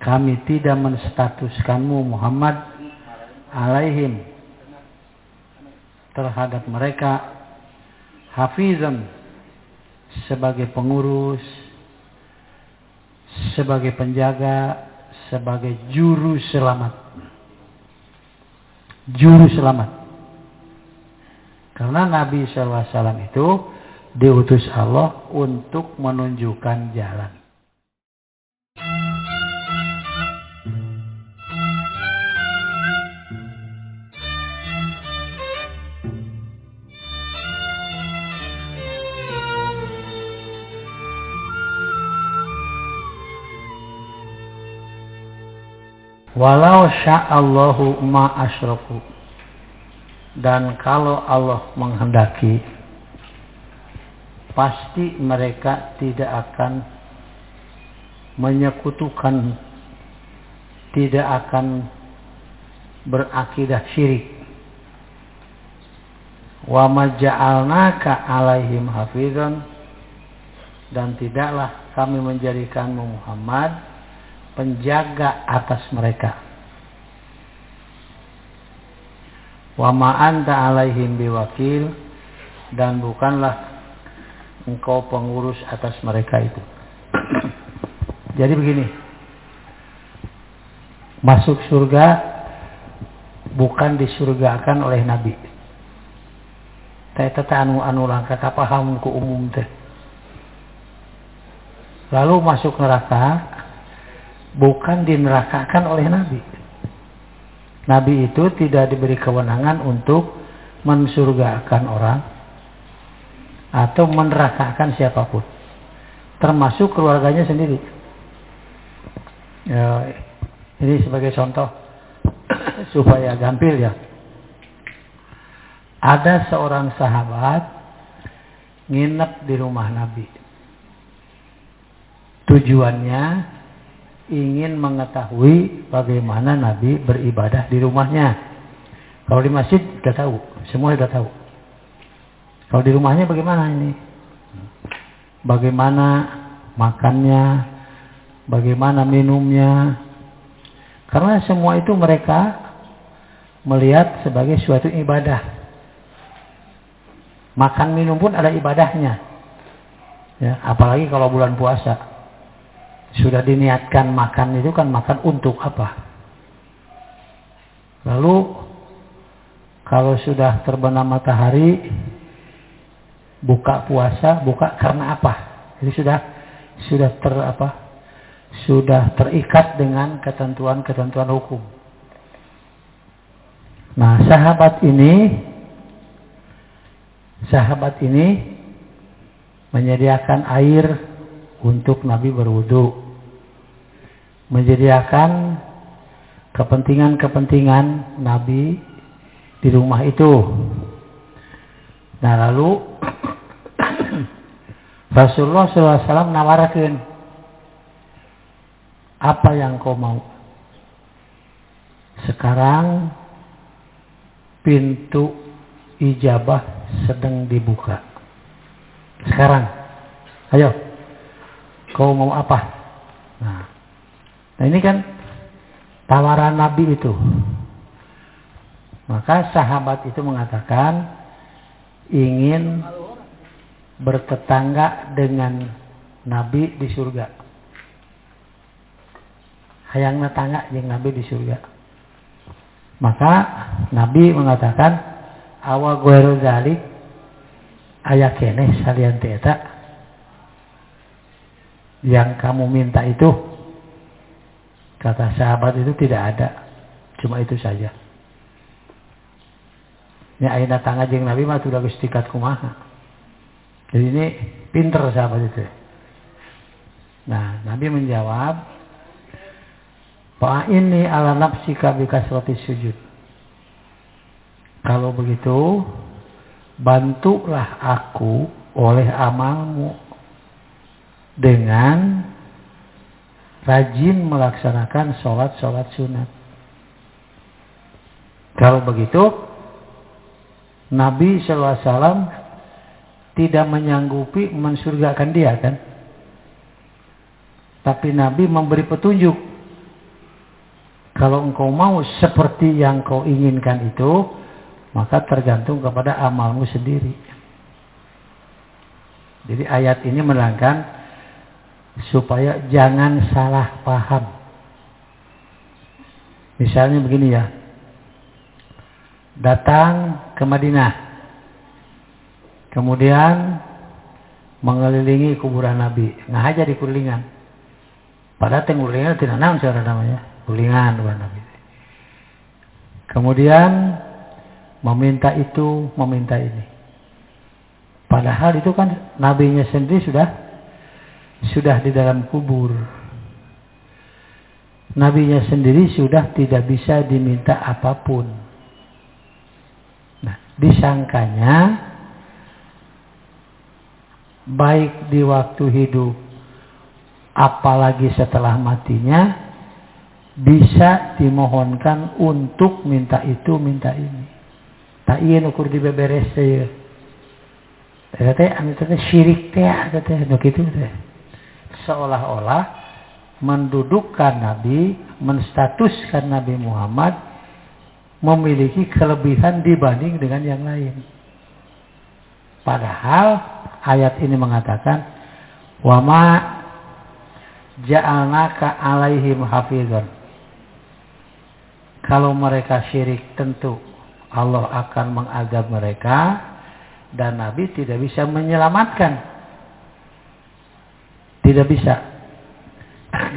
kami tidak menstatuskanmu Muhammad alaihim terhadap mereka hafizan sebagai pengurus, sebagai penjaga, sebagai juru selamat. Juru selamat. Karena Nabi SAW itu diutus Allah untuk menunjukkan jalan. Walau sya'allahu ma asyraku, dan kalau Allah menghendaki pasti mereka tidak akan menyekutukan, tidak akan berakidah syirik. Wa ma ja'alnaka alaihim hafizan, dan tidaklah kami menjadikanmu Muhammad penjaga atas mereka. Wa ma anta alaihim biwakil, dan bukanlah engkau pengurus atas mereka itu. Jadi begini, masuk surga bukan disurgakan oleh Nabi. Teta anu langka kapaham ku umum teh. Lalu masuk neraka bukan dinerakakan oleh Nabi. Nabi itu tidak diberi kewenangan untuk mensurgakan orang atau menerakakan siapapun, termasuk keluarganya sendiri. Ya, ini sebagai contoh supaya gampil ya. Ada seorang sahabat nginep di rumah Nabi. Tujuannya ingin mengetahui bagaimana Nabi beribadah di rumahnya. Kalau di masjid sudah tahu, semua sudah tahu. Kalau di rumahnya bagaimana ini? Bagaimana makannya, bagaimana minumnya. Karena semua itu mereka melihat sebagai suatu ibadah. Makan minum pun ada ibadahnya. Ya, apalagi kalau bulan puasa. Sudah diniatkan makan itu kan makan untuk apa? Lalu kalau sudah terbenam matahari buka puasa, buka karena apa? Jadi sudah terikat dengan ketentuan-ketentuan hukum. Nah, sahabat ini menyediakan air untuk Nabi berwudu, menyediakan kepentingan Nabi di rumah itu. Nah, lalu Rasulullah SAW nawarkan, apa yang kau mau? Sekarang pintu ijabah sedang dibuka. Sekarang, ayo, kau mau apa? Nah, ini kan tawaran Nabi itu. Maka sahabat itu mengatakan ingin bertetangga dengan Nabi di surga. Hayang tetangga jeung Nabi di surga. Maka Nabi mengatakan, awa ghairu dzalik aya keneh salian teh eta yang kamu minta itu. Kata sahabat itu tidak ada, cuma itu saja. Ini ayeuna tangga jeung Nabi mah sudah geus tingkat kumaha. Jadi ini pinter sahabat itu. Nah, Nabi menjawab, fa inni ala nafsika bi kasrati sujud. Kalau begitu, bantulah aku oleh amalmu dengan rajin melaksanakan sholat-sholat sunat. Kalau begitu, Nabi SAW tidak menyanggupi mensurgakan dia kan? Tapi Nabi memberi petunjuk Kalau engkau mau seperti yang kau inginkan itu, maka tergantung kepada amalmu sendiri. Jadi ayat ini menerangkan supaya jangan salah paham. Misalnya begini ya, datang ke Madinah, kemudian mengelilingi kuburan Nabi, aja di kulingan. Padahal kulingan tidak naon cara namanya. Kulingan kuburan Nabi. Kemudian meminta itu, meminta ini. Padahal itu kan nabinya sendiri sudah di dalam kubur. Nabinya sendiri sudah tidak bisa diminta apapun. Nah, disangkanya baik di waktu hidup apalagi setelah matinya bisa dimohonkan untuk minta itu, minta ini. Tak iya ukur di beberes saya. Teh anu teh syirik teh teh begitu teh. Seolah-olah mendudukkan Nabi, menstatuskan Nabi Muhammad memiliki kelebihan dibanding dengan yang lain. Padahal ayat ini mengatakan wa ma ja'alnaka 'alaihim hafizan. Kalau mereka syirik, tentu Allah akan mengazab mereka dan Nabi tidak bisa menyelamatkan. Tidak bisa.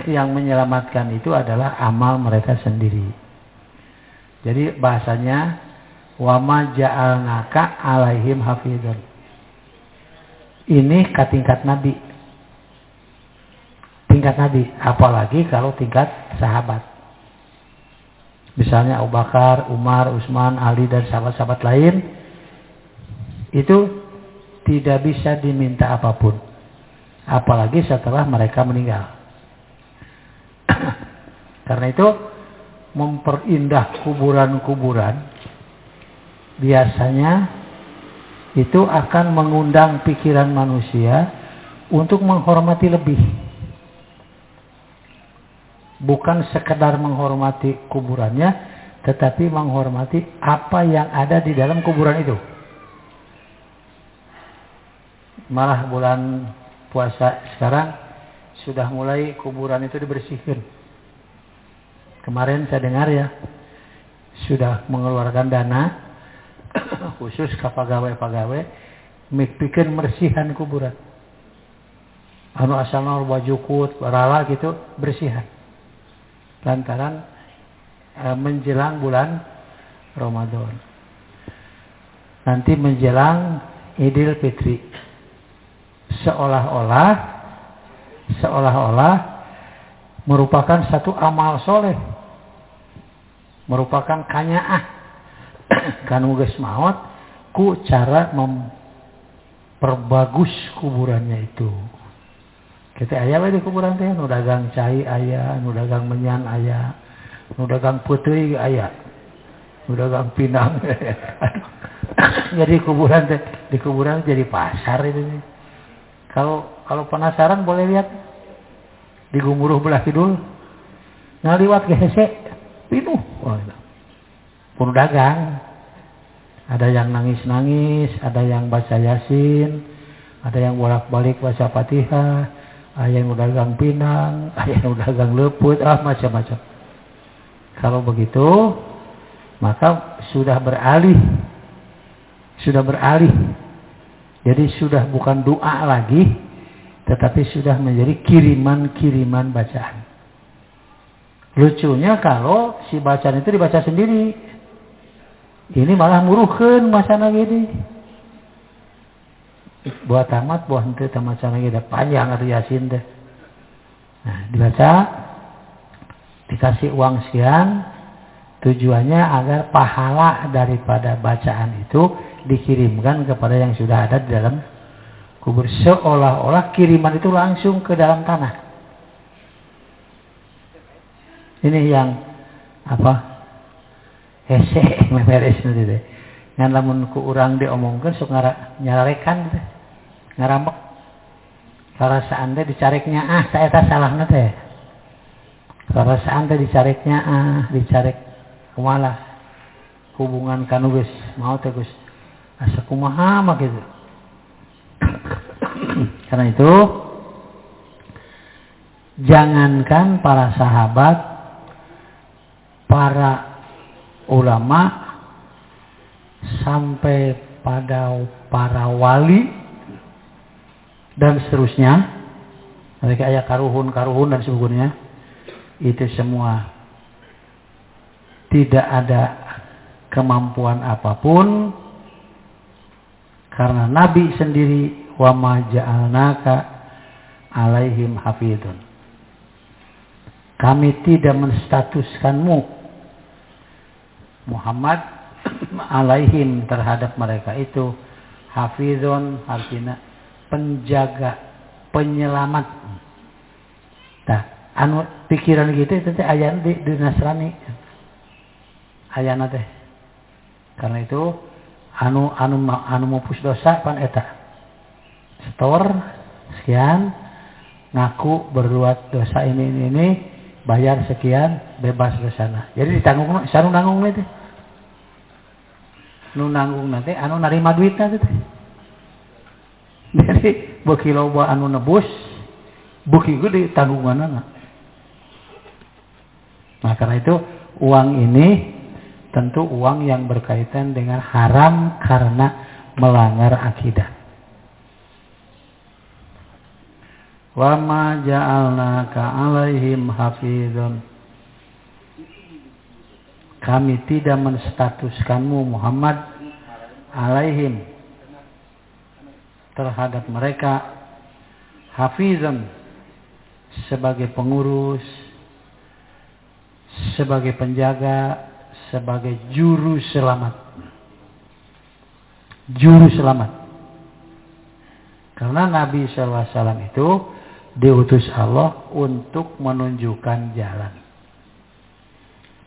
Yang menyelamatkan itu adalah amal mereka sendiri. Jadi bahasanya wa ma ja'alnaka 'alaihim hafizan. Ini ke tingkat Nabi. Tingkat Nabi, apalagi kalau tingkat sahabat. Misalnya Abu Bakar, Umar, Utsman, Ali dan sahabat-sahabat lain itu tidak bisa diminta apapun, apalagi setelah mereka meninggal. Karena itu memperindah kuburan-kuburan biasanya itu akan mengundang pikiran manusia untuk menghormati lebih. Bukan sekedar menghormati kuburannya, tetapi menghormati apa yang ada di dalam kuburan itu. Malah bulan puasa sekarang sudah mulai kuburan itu dibersihkan. Kemarin saya dengar ya, sudah mengeluarkan dana khusus ke pegawai-pegawai bikin mersihan kuburan. Anu asalna wajukut, rala gitu, bersihan. Lantaran menjelang bulan Ramadan. Nanti menjelang Idul Fitri. Seolah-olah merupakan satu amal soleh. Merupakan kanyaah. Kanu geus maot ku cara memperbagus kuburannya itu. Kita aya we di kuburan teh nu dagang cai aya, nu dagang menyan aya, nu dagang peuteui aya, nu dagang pinang. Jadi kuburan teh di kuburan jadi pasar itu. Kalau penasaran boleh lihat di Gumuruh belah kidul. Ngaliwat ke hese pinuh. Oh, pun dagang. Ada yang nangis-nangis, ada yang baca Yasin, ada yang bolak-balik baca Fatihah. Ayah yang dagang pinang, ayah yang dagang leput, macam-macam. Kalau begitu, maka sudah beralih. Jadi sudah bukan doa lagi, tetapi sudah menjadi kiriman-kiriman bacaan. Lucunya kalau si bacaan itu dibaca sendiri, ini malah muruhkeun bacaan gini. Buat tamat, buat henteu tamat sana kita panjang atau Yasin deh. Nah, dibaca, dikasih uang sekian, tujuannya agar pahala daripada bacaan itu dikirimkan kepada yang sudah ada di dalam kubur. Seolah-olah kiriman itu langsung ke dalam tanah. Ini yang apa? Hese meberes nanti deh. Ngan lamun ku urang diomongkeun sok nyararekan teh. Ngarambek. Karasaan teh dicareknya saya eta salahna teh. Perasaan teh dicareknya dicarek kumalah hubungan kanu geus mau teh geus asa kumaha mah gitu. Karena itu jangankan para sahabat, para ulama, sampai pada para wali dan seterusnya, mereka aya karuhun dan sebagainya, itu semua tidak ada kemampuan apapun karena Nabi sendiri wa ma ja'alnaka alaihim hafidun. Kami tidak menstatuskanmu Muhammad alaihim terhadap mereka itu hafidun, artinya penjaga, penyelamat. Nah, anu pikiran gitu itu teh aya di Nasrani. Ayana teh. Karena itu anu mupus dosa pan eta. Setor sekian, ngaku berbuat dosa ini bayar sekian, bebas ke sana. Jadi ditanggung sanu nanggung teh. Nu nanggung nanti anu narima duitna teh. Jadi beuki loba anu nebus, beuki gede tanggunganna. Nah, karena itu uang ini tentu uang yang berkaitan dengan haram karena melanggar akidah. Wa ma ja'alnaka 'alaihim hafizun. Kami tidak menstatuskanmu Muhammad alaihim terhadap mereka hafizun sebagai pengurus, sebagai penjaga, sebagai juru selamat. Juru selamat. Karena Nabi SAW itu diutus Allah untuk menunjukkan jalan.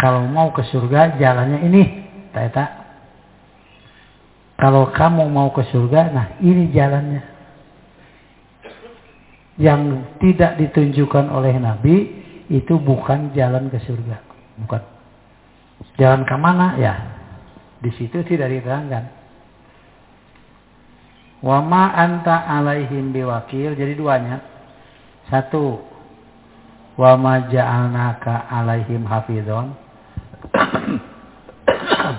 Kalau mau ke surga, jalannya ini. Tak. Kalau kamu mau ke surga, nah ini jalannya. Yang tidak ditunjukkan oleh Nabi, itu bukan jalan ke surga. Bukan. Jalan ke mana? Ya, di situ tidak diterangkan. Wa ma anta alaihim biwakil. Jadi duanya. Satu, wa ma ja'alnaka alaihim hafizun.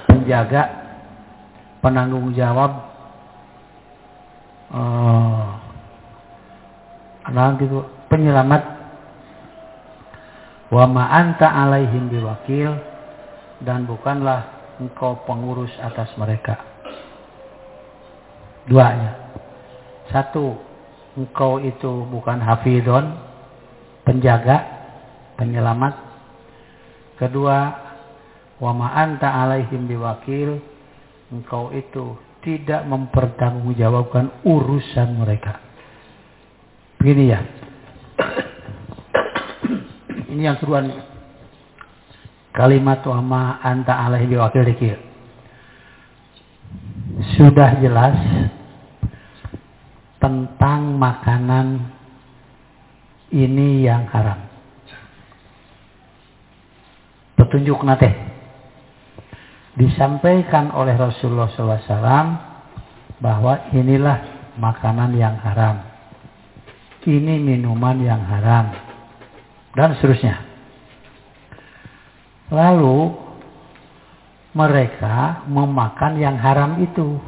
Penjaga, penanggung jawab, gitu, penyelamat. Wa ma anta alaihim biwakil. Dan bukanlah engkau pengurus atas mereka. Duanya. Satu, engkau itu bukan hafidun, penjaga, penyelamat. Kedua, wa ma anta alaihim biwakil, engkau itu tidak mempertanggungjawabkan urusan mereka. Begini ya. Ini yang kedua nih. Kalimat wa ma anta alaihim biwakil dikir. Sudah jelas tentang makanan ini yang haram. Petunjuk nate disampaikan oleh Rasulullah SAW bahwa inilah makanan yang haram, ini minuman yang haram, dan seterusnya. Lalu mereka memakan yang haram itu.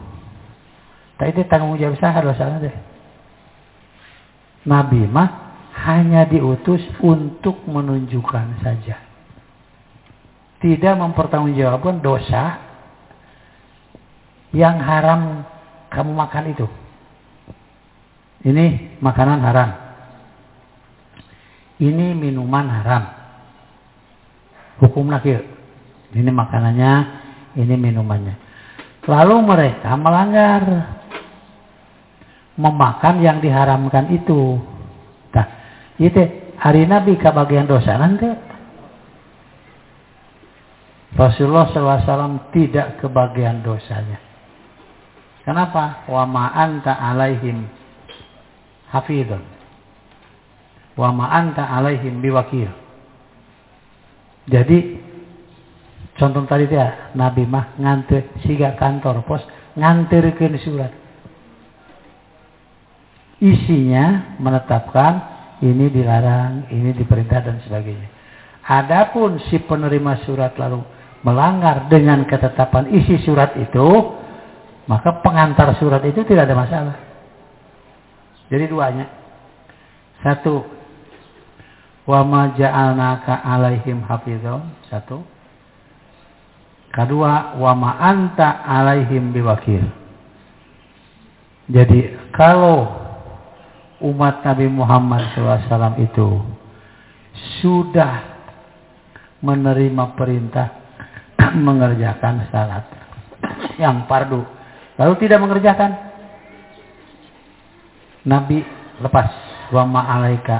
Tak itu tanggung jawab sah dosanya deh. Nabi mah hanya diutus untuk menunjukkan saja. Tidak mempertanggungjawabkan dosa yang haram kamu makan itu. Ini makanan haram. Ini minuman haram. Hukum nakir. Ini makanannya, ini minumannya. Lalu mereka melanggar, memakan yang diharamkan itu. Nah, itu hari Nabi kebagian dosa nanti. Rasulullah SAW tidak kebagian dosanya. Kenapa? Wa ma anta alaihim hafidun. Wa ma anta alaihim biwakil. Jadi contoh tadi dia Nabi mah nganter siga kantor pos nganterkeun surat. Isinya menetapkan ini dilarang, ini diperintah dan sebagainya. Adapun si penerima surat lalu melanggar dengan ketetapan isi surat itu, maka pengantar surat itu tidak ada masalah. Jadi duanya. Satu, wa ma ja'alnaka alaihim hafizon. Satu. Kedua, wa ma anta alaihim biwakil. Jadi kalau umat Nabi Muhammad SAW itu sudah menerima perintah mengerjakan salat yang fardu, lalu tidak mengerjakan, Nabi lepas, wa ma alaika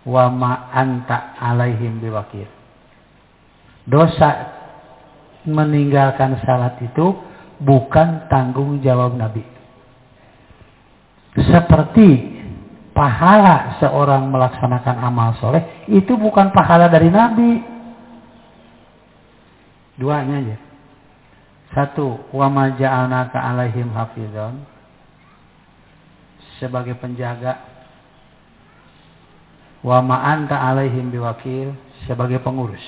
wa ma anta alaihim biwakil. Dosa meninggalkan salat itu bukan tanggung jawab Nabi. Seperti pahala seorang melaksanakan amal soleh itu bukan pahala dari Nabi. Duanya aja. Satu, wa ma ja'alnaka alaihim hafizon, sebagai penjaga. Wa ma anta alaihim biwakil, sebagai pengurus.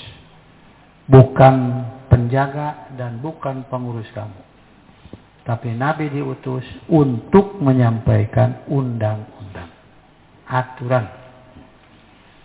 Bukan penjaga dan bukan pengurus kamu. Tapi Nabi diutus untuk menyampaikan undang-undang, aturan.